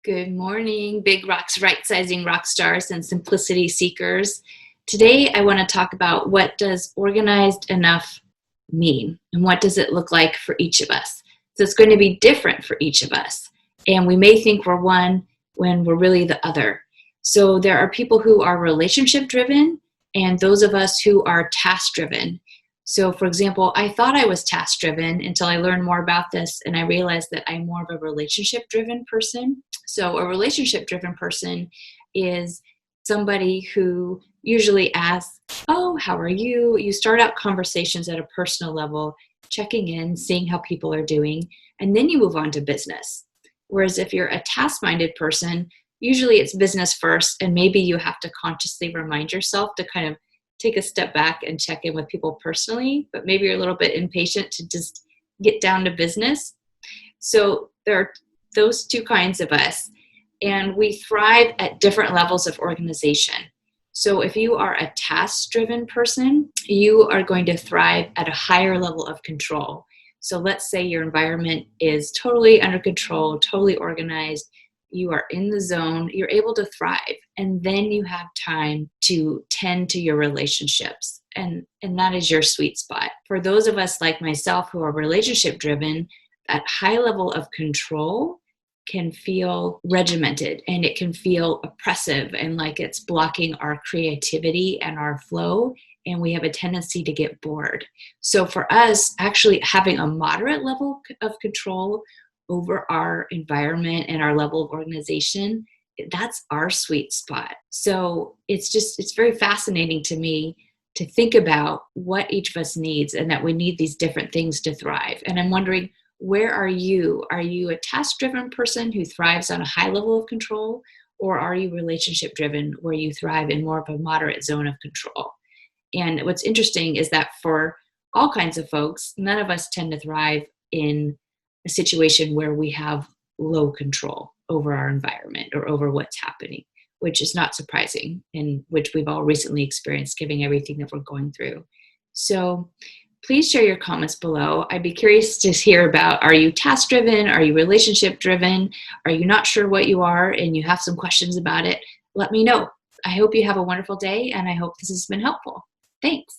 Good morning, big rocks, right-sizing rock stars and simplicity seekers. Today, I want to talk about what does organized enough mean and what does it look like for each of us. So it's going to be different for each of us. And we may think we're one when we're really the other. So there are people who are relationship driven and those of us who are task driven. So for example, I thought I was task driven until I learned more about this and I realized that I'm more of a relationship driven person. So a relationship driven person is somebody who usually asks, "Oh, how are you?" You start out conversations at a personal level, checking in, seeing how people are doing, and then you move on to business. Whereas if you're a task minded person, usually it's business first, and maybe you have to consciously remind yourself to kind of take a step back and check in with people personally, but maybe you're a little bit impatient to just get down to business. So there are those two kinds of us, and we thrive at different levels of organization. So if you are a task-driven person, you are going to thrive at a higher level of control. So let's say your environment is totally under control, totally organized, you are in the zone, you're able to thrive, and then you have time to tend to your relationships. And that is your sweet spot. For those of us like myself who are relationship driven, that high level of control can feel regimented and it can feel oppressive and like it's blocking our creativity and our flow, and we have a tendency to get bored. So for us, actually having a moderate level of control over our environment and our level of organization, that's our sweet spot. So it's very fascinating to me to think about what each of us needs and that we need these different things to thrive. And I'm wondering, where are you? Are you a task-driven person who thrives on a high level of control? Or are you relationship-driven where you thrive in more of a moderate zone of control? And what's interesting is that for all kinds of folks, none of us tend to thrive in a situation where we have low control over our environment or over what's happening, which is not surprising and which we've all recently experienced given everything that we're going through. So please share your comments below. I'd be curious to hear about, are you task driven? Are you relationship driven? Are you not sure what you are and you have some questions about it? Let me know. I hope you have a wonderful day and I hope this has been helpful. Thanks.